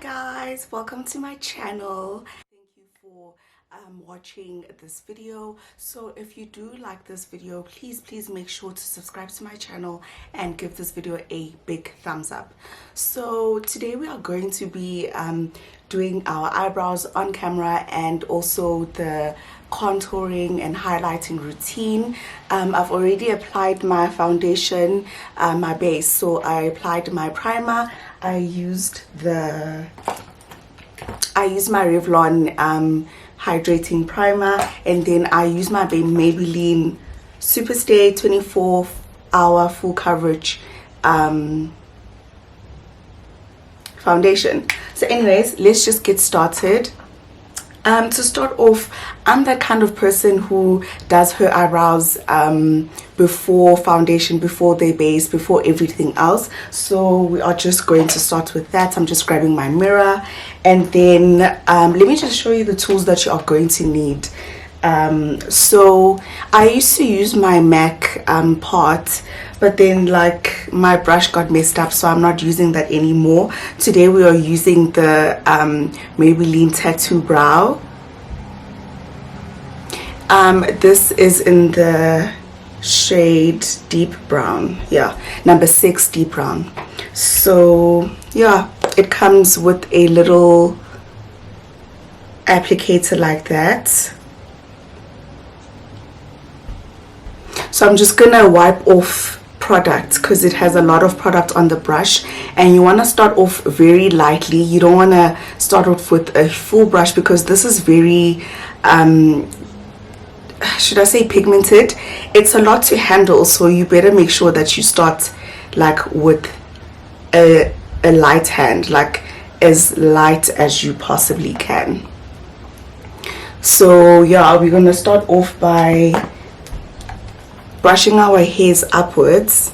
guys, welcome to my channel. Thank you for watching this video. So if you do like this video, please make sure to subscribe to my channel and give this video a big thumbs up. So today we are going to be doing our eyebrows on camera and also the contouring and highlighting routine. I've already applied my foundation, my base. So I applied my primer. I used my Revlon hydrating primer, and then I use my Maybelline SuperStay 24-hour full coverage foundation. So anyways, let's just get started. To start off, I'm that kind of person who does her eyebrows before foundation, before their base, before everything else. So we are just going to start with that. I'm just grabbing my mirror, and then let me just show you the tools that you are going to need. So I used to use my MAC part, but then like my brush got messed up, so I'm not using that anymore. Today we are using the Maybelline Tattoo Brow. This is in the shade deep brown, yeah, number 6 deep brown. So yeah, it comes with a little applicator like that. So I'm just gonna wipe off product because it has a lot of product on the brush, and you want to start off very lightly. You don't want to start off with a full brush because this is very should I say pigmented. It's a lot to handle, so you better make sure that you start like with a light hand, like as light as you possibly can. So yeah, we're gonna start off by brushing our hairs upwards.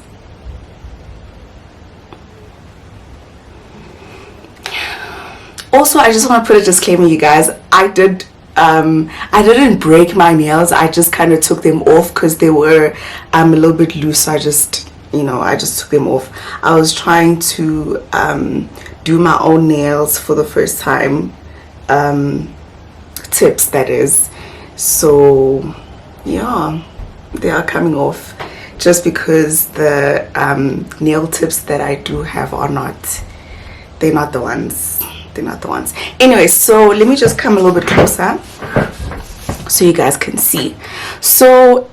Also, I just want to put a disclaimer, you guys. I didn't break my nails. I just kind of took them off because they were a little bit loose. So I just took them off. I was trying to do my own nails for the first time, tips that is. So yeah, they are coming off just because the nail tips that I do have are they're not the ones. Anyway, so let me just come a little bit closer so you guys can see. So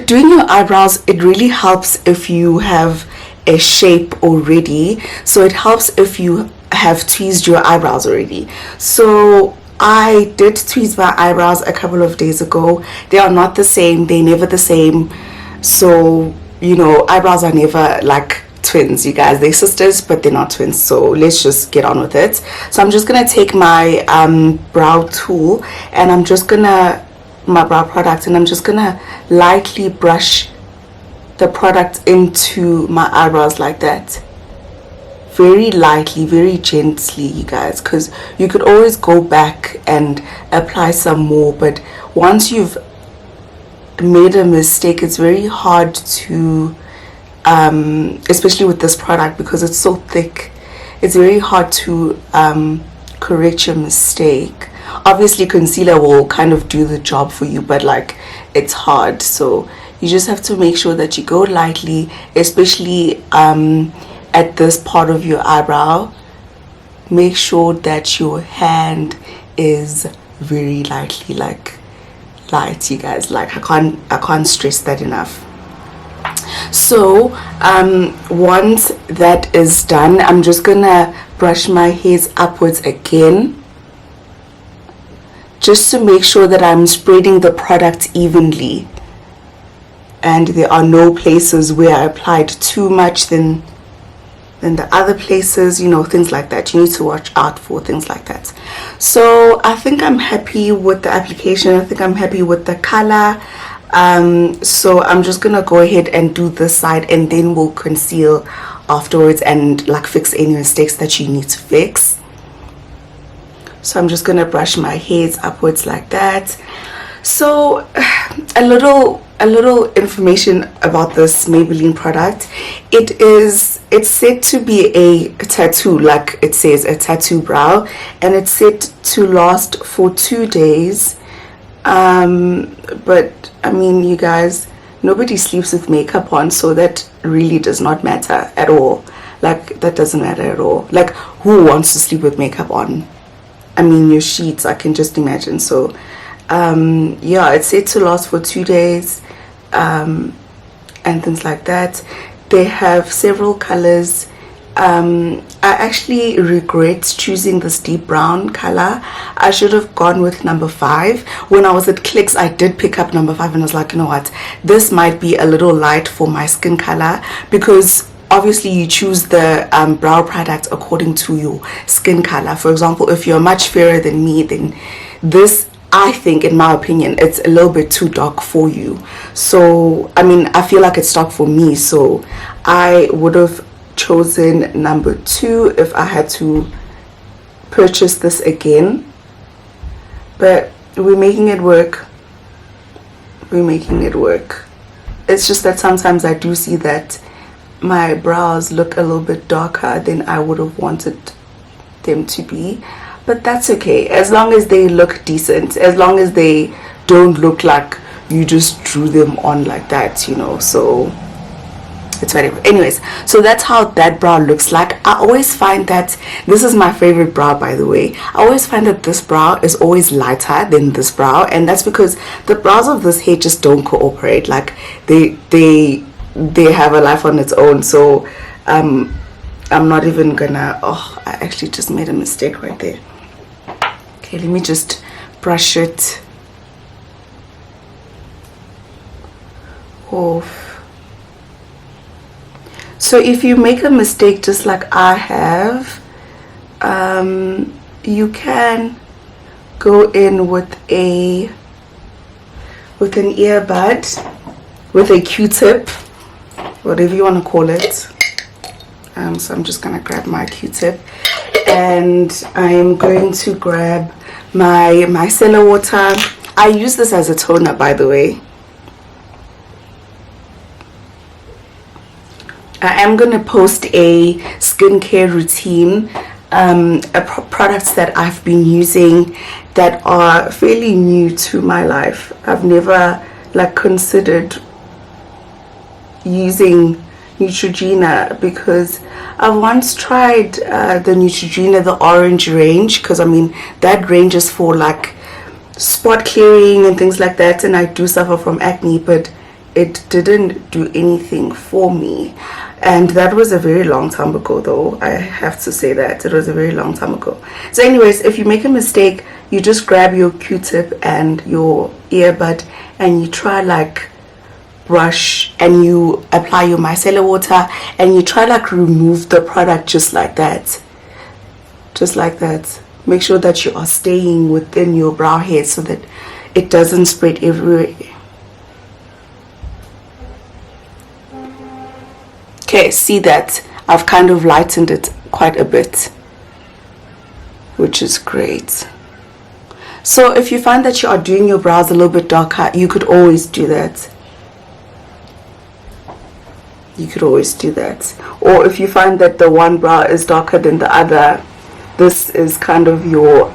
doing your eyebrows, it really helps if you have a shape already. So it helps if you have tweezed your eyebrows already. So I did tweeze my eyebrows a couple of days ago. They are not the same. They're never the same. So, you know, eyebrows are never like twins, you guys. They're sisters, but they're not twins. So let's just get on with it. So I'm just going to take my brow tool, and my brow product, and I'm just going to lightly brush the product into my eyebrows like that. Very lightly, very gently, you guys, because you could always go back and apply some more, but once you've made a mistake, it's very hard to especially with this product because it's so thick, it's very hard to correct your mistake. Obviously concealer will kind of do the job for you, but like it's hard, so you just have to make sure that you go lightly, especially at this part of your eyebrow. Make sure that your hand is very lightly, like light, you guys. Like I can't stress that enough. So once that is done, I'm just gonna brush my hairs upwards again, just to make sure that I'm spreading the product evenly and there are no places where I applied too much than the other places, you know, things like that. You need to watch out for things like that. So I think I'm happy with the application. I think I'm happy with the color. So I'm just gonna go ahead and do this side, and then we'll conceal afterwards and like fix any mistakes that you need to fix. So I'm just gonna brush my hairs upwards like that. So a little a little information about this Maybelline product. It's said to be a tattoo, like it says, a tattoo brow, and it's said to last for 2 days. But I mean, you guys, nobody sleeps with makeup on, so that really does not matter at all. Like, that doesn't matter at all. Like, who wants to sleep with makeup on? I mean, your sheets, I can just imagine. So yeah, it's said to last for 2 days, and things like that. They have several colors. I actually regret choosing this deep brown color. I should have gone with number 5. When I was at Clicks, I did pick up number 5, and I was like, you know what, this might be a little light for my skin color, because obviously you choose the brow product according to your skin color. For example, if you're much fairer than me, then this, I think, in my opinion, it's a little bit too dark for you. So I mean, I feel like it's dark for me, so I would have chosen number 2 if I had to purchase this again. But we're making it work. It's just that sometimes I do see that my brows look a little bit darker than I would have wanted them to be, but that's okay, as long as they look decent, as long as they don't look like you just drew them on like that, you know. So it's whatever. Anyways, so that's how that brow looks like. I always find that this is my favorite brow, by the way. I always find that this brow is always lighter than this brow, and that's because the brows of this hair just don't cooperate. Like, they have a life on its own. So I'm not even gonna, oh, I actually just made a mistake right there. Okay, let me just brush it off. So if you make a mistake just like I have, you can go in with an earbud, with a Q-tip, whatever you want to call it. So I'm just gonna grab my Q-tip, and I'm going to grab my micellar water. I use this as a toner, by the way. I am going to post a skincare routine, products that I've been using that are fairly new to my life. I've never like considered using Neutrogena, because I once tried the Neutrogena, the orange range, because I mean that range is for like spot clearing and things like that, and I do suffer from acne, but it didn't do anything for me. And that was a very long time ago, though. I have to say that it was a very long time ago. So anyways, if you make a mistake, you just grab your Q-tip and your earbud, and you try like brush, and you apply your micellar water, and you try like remove the product just like that, make sure that you are staying within your brow hair so that it doesn't spread everywhere. Okay, see that I've kind of lightened it quite a bit, which is great. So if you find that you are doing your brows a little bit darker, you could always do that. Or if you find that the one brow is darker than the other, this is kind of your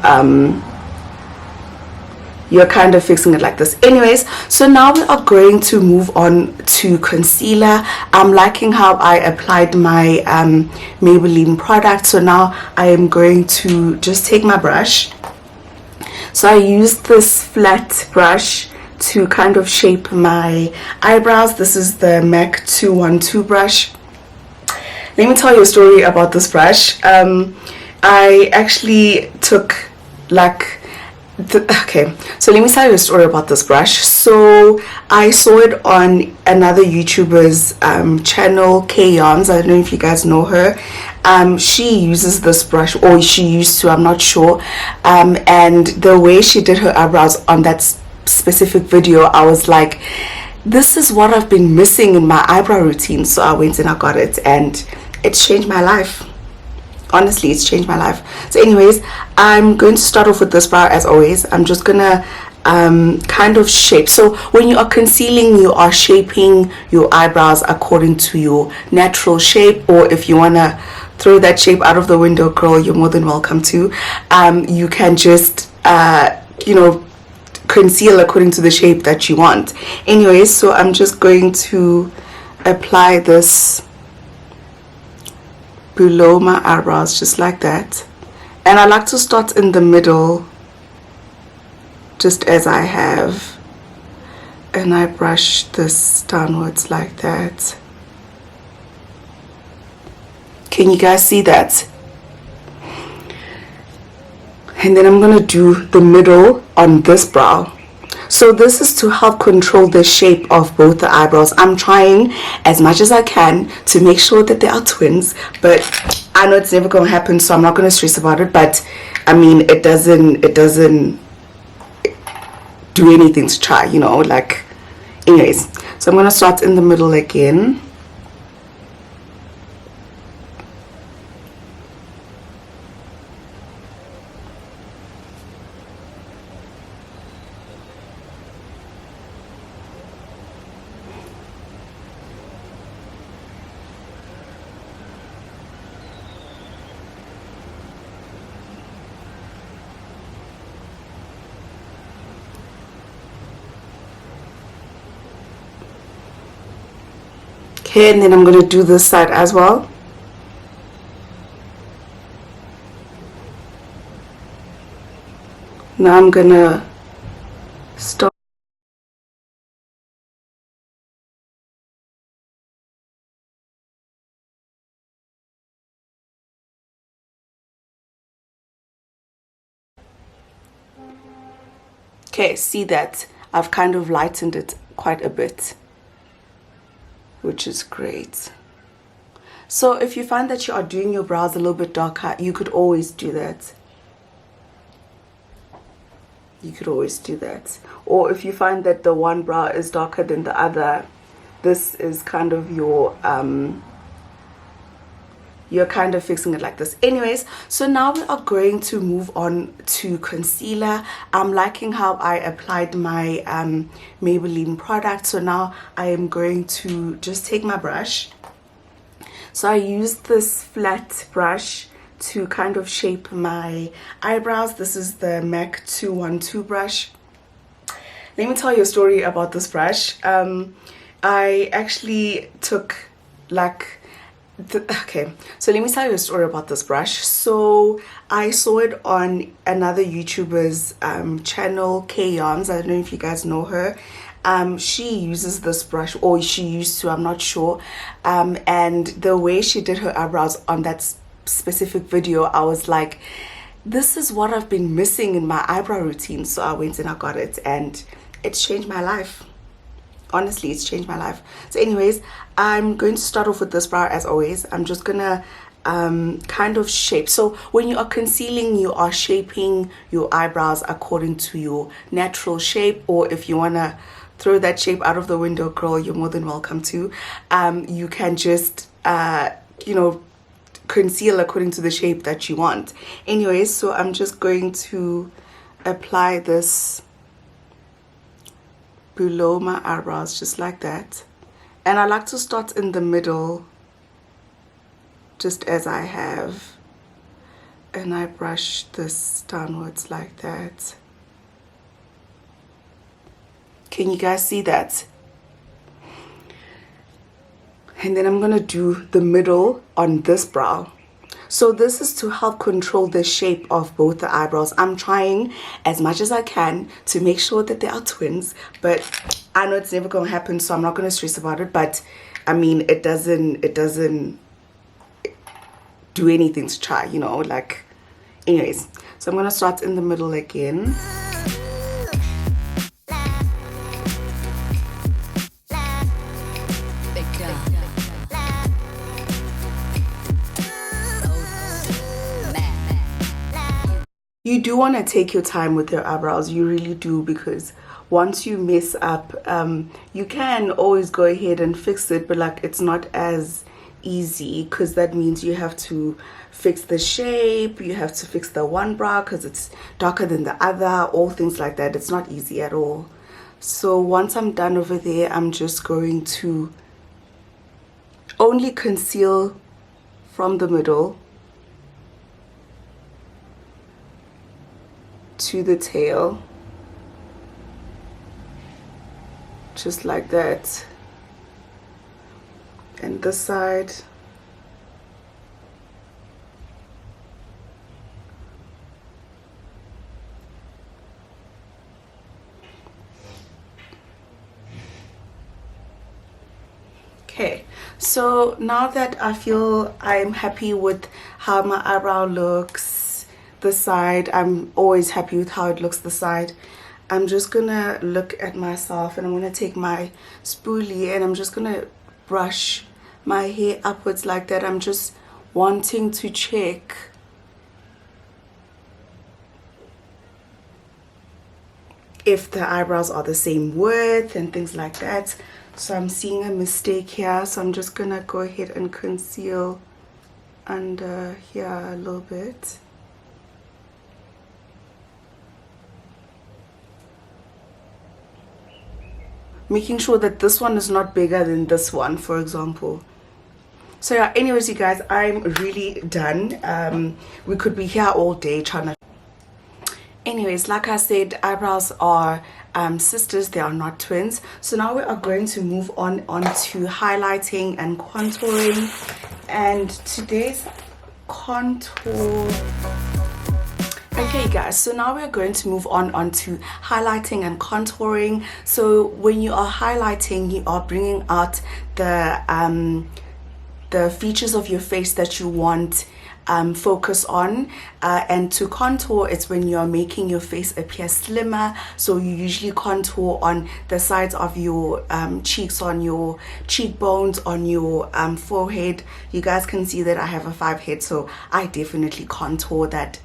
you're kind of fixing it like this. Anyways, so now we are going to move on to concealer. I'm liking how I applied my Maybelline product. So now I am going to just take my brush. So I used this flat brush to kind of shape my eyebrows. This is the MAC 212 brush. Let me tell you a story about this brush. I actually took like okay, so let me tell you a story about this brush. So I saw it on another YouTuber's channel, K Yarns. I don't know if you guys know her. She uses this brush, or she used to, I'm not sure. And the way she did her eyebrows on that specific video, I was like, this is what I've been missing in my eyebrow routine. So I went and I got it, and it's changed my life. Honestly, it's changed my life. So anyways, I'm going to start off with this brow as always. I'm just gonna kind of shape. So when you are concealing, you are shaping your eyebrows according to your natural shape, or if you want to throw that shape out of the window, girl, you're more than welcome to. You can just you know, conceal according to the shape that you want. Anyways, so I'm just going to apply this below my eyebrows just like that, and I like to start in the middle just as I have, and I brush this downwards like that. Can you guys see that? And then I'm gonna do the middle on this brow. So this is to help control the shape of both the eyebrows. I'm trying as much as I can to make sure that they are twins, but I know it's never gonna happen, so I'm not gonna stress about it. But I mean, it doesn't do anything to try, you know, like. Anyways, so I'm gonna start in the middle again. Okay, and then I'm going to do this side as well. Now I'm going to start. Okay, see that I've kind of lightened it quite a bit, which is great. So if you find that you are doing your brows a little bit darker, you could always do that. You could always do that. Or if you find that the one brow is darker than the other, this is kind of your you're kind of fixing it like this. Anyways, so now we are going to move on to concealer. I'm liking how I applied my Maybelline product. So now I am going to just take my brush. So I used this flat brush to kind of shape my eyebrows. This is the MAC 212 brush. Let me tell you a story about this brush. I actually took like okay, so let me tell you a story about this brush. So I saw it on another YouTuber's channel, K Yarns. I don't know if you guys know her. She uses this brush, or she used to, I'm not sure. And the way she did her eyebrows on that specific video, I was like, this is what I've been missing in my eyebrow routine. So I went and I got it, and it's changed my life. Honestly, it's changed my life. So anyways, I'm going to start off with this brow as always. I'm just gonna kind of shape. So when you are concealing, you are shaping your eyebrows according to your natural shape, or if you want to throw that shape out of the window, girl, you're more than welcome to. You can just you know, conceal according to the shape that you want. Anyways, so I'm just going to apply this below my eyebrows just like that, and I like to start in the middle just as I have, and I brush this downwards like that. Can you guys see that? And then I'm gonna do the middle on this brow. So this is to help control the shape of both the eyebrows. I'm trying as much as I can to make sure that they are twins, but I know it's never gonna happen, so I'm not gonna stress about it. But I mean, it doesn't do anything to try, you know, like. Anyways, so I'm gonna start in the middle again. You do want to take your time with your eyebrows, you really do, because once you mess up, you can always go ahead and fix it, but like, it's not as easy, because that means you have to fix the shape, you have to fix the one brow because it's darker than the other, all things like that. It's not easy at all. So once I'm done over there, I'm just going to only conceal from the middle to the tail, just like that. And this side, okay. So now that I feel I'm happy with how my eyebrow looks, the side, I'm always happy with how it looks the side, I'm just gonna look at myself and I'm gonna take my spoolie and I'm just gonna brush my hair upwards like that. I'm just wanting to check if the eyebrows are the same width and things like that. So I'm seeing a mistake here, so I'm just gonna go ahead and conceal under here a little bit. Making sure that this one is not bigger than this one, for example. So yeah, anyways you guys, I'm really done. We could be here all day trying to... Anyways, like I said, eyebrows are sisters, they are not twins. So now we are going to move on to highlighting and contouring. And today's contour... Okay guys, so now we're going to move on to highlighting and contouring. So when you are highlighting, you are bringing out the features of your face that you want focus on, and to contour, it's when you're making your face appear slimmer. So you usually contour on the sides of your cheeks, on your cheekbones, on your forehead. You guys can see that I have a 5 head, so I definitely contour that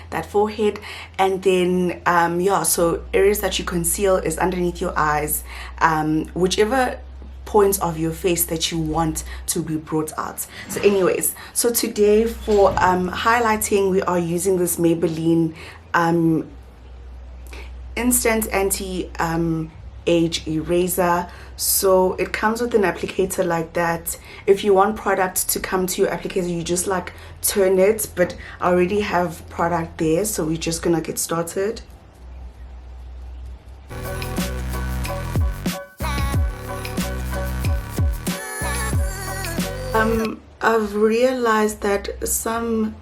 that forehead. And then yeah, so areas that you conceal is underneath your eyes, whichever points of your face that you want to be brought out. So anyways, so today for highlighting, we are using this Maybelline instant anti age eraser. So it comes with an applicator like that. If you want product to come to your applicator, you just like turn it, but I already have product there, so we're just gonna get started. I've realized that some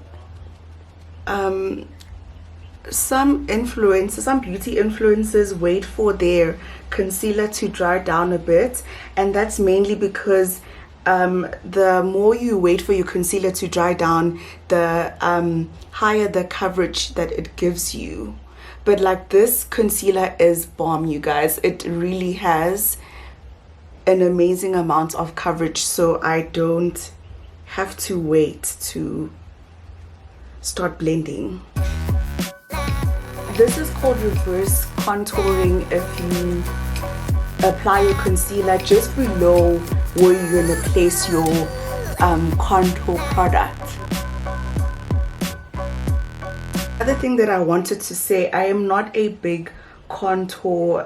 influencers, some beauty influencers wait for their concealer to dry down a bit, and that's mainly because the more you wait for your concealer to dry down, the higher the coverage that it gives you. But like, this concealer is bomb, you guys. It really has an amazing amount of coverage, so I don't have to wait to start blending. This is called reverse contouring. If you apply your concealer just below where you're going to place your contour product. Other thing that I wanted to say, I am not a big contour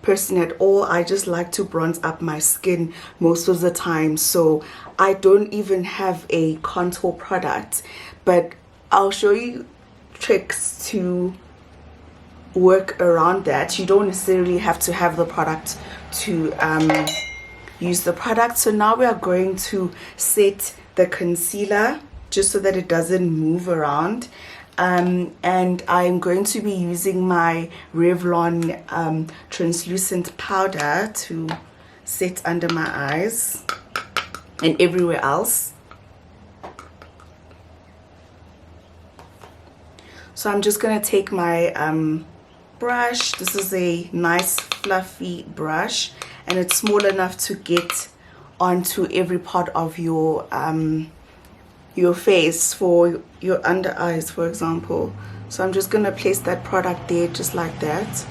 person at all. I just like to bronze up my skin most of the time, so I don't even have a contour product, but I'll show you tricks to work around that. You don't necessarily have to have the product to use the product. So now we are going to set the concealer just so that it doesn't move around. And I'm going to be using my Revlon translucent powder to set under my eyes and everywhere else. So I'm just going to take my brush. This is a nice fluffy brush, and it's small enough to get onto every part of your face, for your under eyes, for example. So I'm just going to place that product there just like that,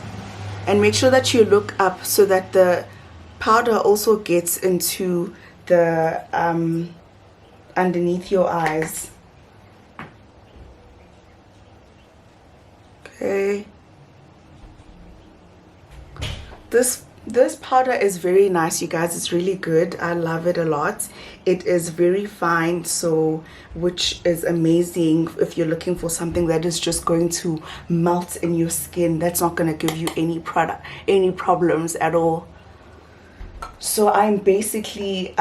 and make sure that you look up so that the powder also gets into the underneath your eyes. Okay, this powder is very nice, you guys. It's really good. I love it a lot. It is very fine, so which is amazing if you're looking for something that is just going to melt in your skin. That's not going to give you any problems at all. So I'm basically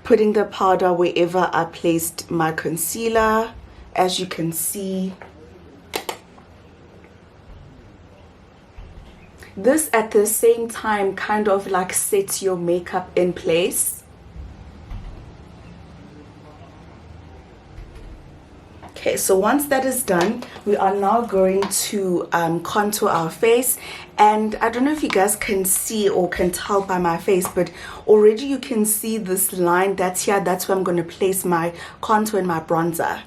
putting the powder wherever I placed my concealer, as you can see. This at the same time kind of like sets your makeup in place. Okay, so once that is done, we are now going to contour our face. And I don't know if you guys can see or can tell by my face, but already you can see this line that's here. That's where I'm going to place my contour and my bronzer.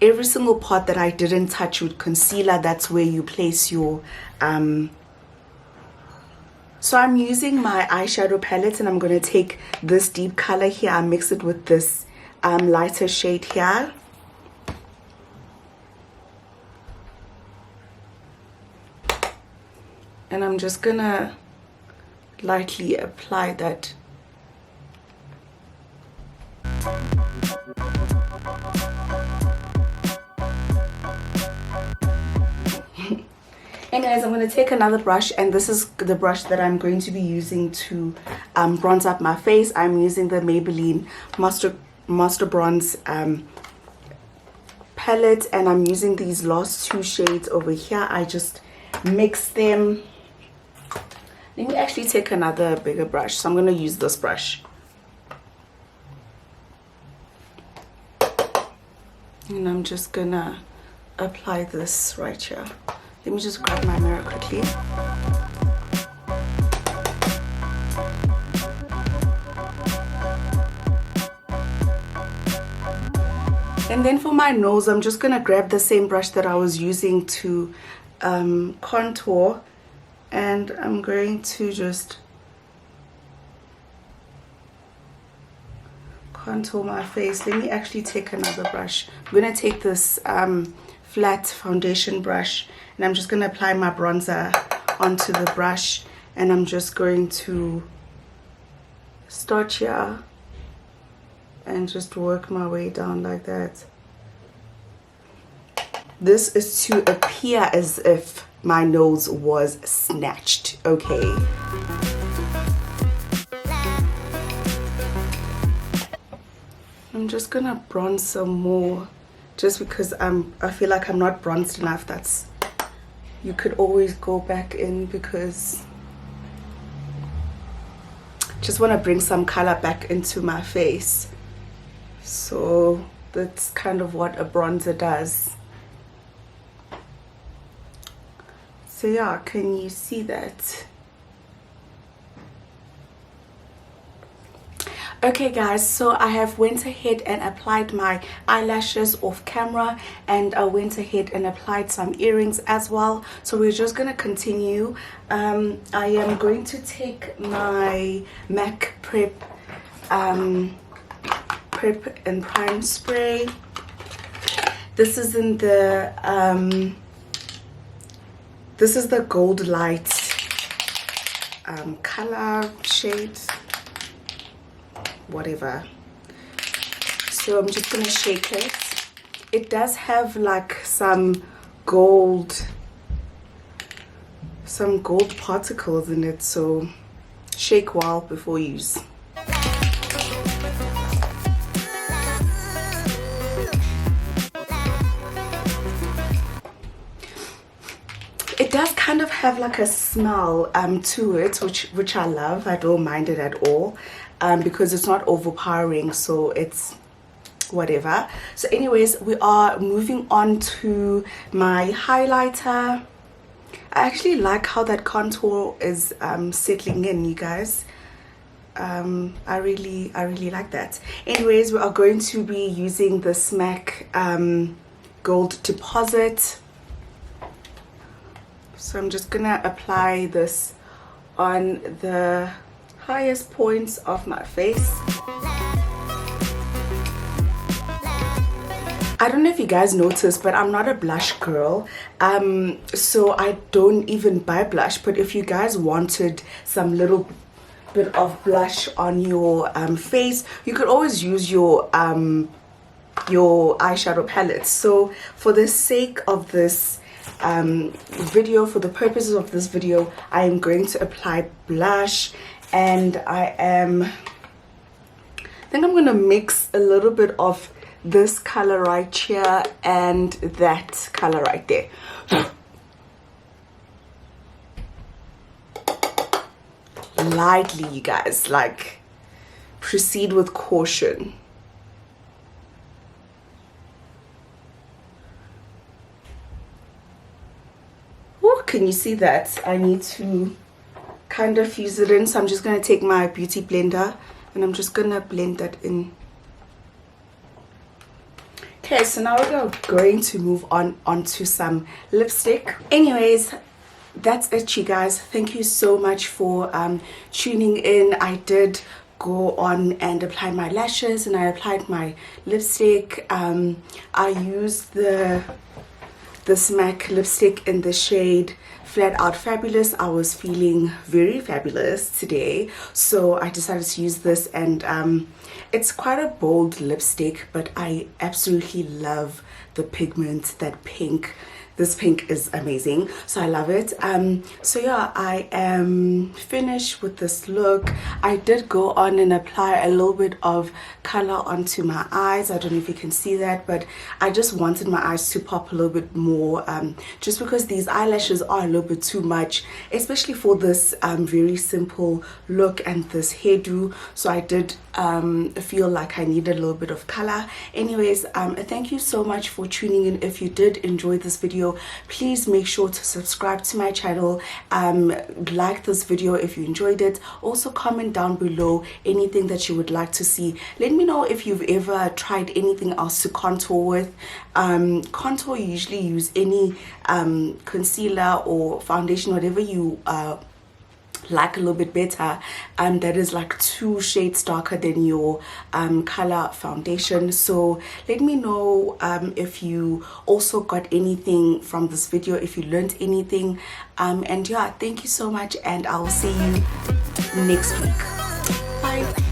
Every single part that I didn't touch with concealer, that's where you place your so I'm using my eyeshadow palette, and I'm going to take this deep color here. I mix it with this lighter shade here. And I'm just going to lightly apply that. Anyways, I'm going to take another brush, and this is the brush that I'm going to be using to bronze up my face. I'm using the Maybelline Master Bronze palette, and I'm using these last two shades over here. I just mix them. Let me actually take another bigger brush. So I'm going to use this brush. And I'm just going to apply this right here. Let me just grab my mirror quickly. And then for my nose, I'm just going to grab the same brush that I was using to contour. And I'm going to just contour my face. Let me actually take another brush. I'm going to take this flat foundation brush, and I'm just going to apply my bronzer onto the brush, and I'm just going to start here and just work my way down like that. This is to appear as if my nose was snatched, okay? I'm just gonna bronze some more, just because I feel like I'm not bronzed enough. That's, you could always go back in, because just want to bring some color back into my face. So that's kind of what a bronzer does. So yeah, can you see that? Okay guys, so I have went ahead and applied my eyelashes off camera, and I went ahead and applied some earrings as well. So we're just going to continue. I am going to take my MAC Prep and Prime spray. This is in the this is the Goldlite color shade, whatever. So I'm just gonna shake it. It does have like some gold particles in it, so shake well before use. It does kind of have like a smell to it, which I love. I don't mind it at all, because it's not overpowering, so it's whatever. So anyways, we are moving on to my highlighter. I actually like how that contour is settling in, you guys. I really like that. Anyways, we are going to be using the MAC Gold Deposit. So I'm just gonna apply this on the highest points of my face. I don't know if you guys noticed, but I'm not a blush girl, so I don't even buy blush. But if you guys wanted some little bit of blush on your face, you could always use your eyeshadow palette. So for the sake of this video, for the purposes of this video, I am going to apply blush, and I think I'm gonna mix a little bit of this color right here and that color right there. Lightly, you guys, like, proceed with caution. Oh, can you see that? I need to kind of fuse it in, so I'm just going to take my beauty blender and I'm just going to blend that in. Okay, so now we're going to move on onto some lipstick. Anyways, that's it, you guys. Thank you so much for tuning in. I did go on and apply my lashes and I applied my lipstick. I used the MAC lipstick in the shade Flat Out Fabulous. I was feeling very fabulous today, so I decided to use this, and it's quite a bold lipstick, but I absolutely love the pigment, that pink. This pink is amazing, so I love it. So yeah, I am finished with this look. I did go on and apply a little bit of color onto my eyes. I don't know if you can see that, but I just wanted my eyes to pop a little bit more, just because these eyelashes are a little bit too much, especially for this very simple look and this hairdo. So I did feel like I needed a little bit of color. Anyways, thank you so much for tuning in. If you did enjoy this video, please make sure to subscribe to my channel, like this video if you enjoyed it. Also comment down below anything that you would like to see. Let me know if you've ever tried anything else to contour with. Contour, you usually use any concealer or foundation, whatever you like a little bit better, that is like 2 shades darker than your color foundation. So let me know if you also got anything from this video, if you learned anything, and yeah, thank you so much, and I'll see you next week. Bye.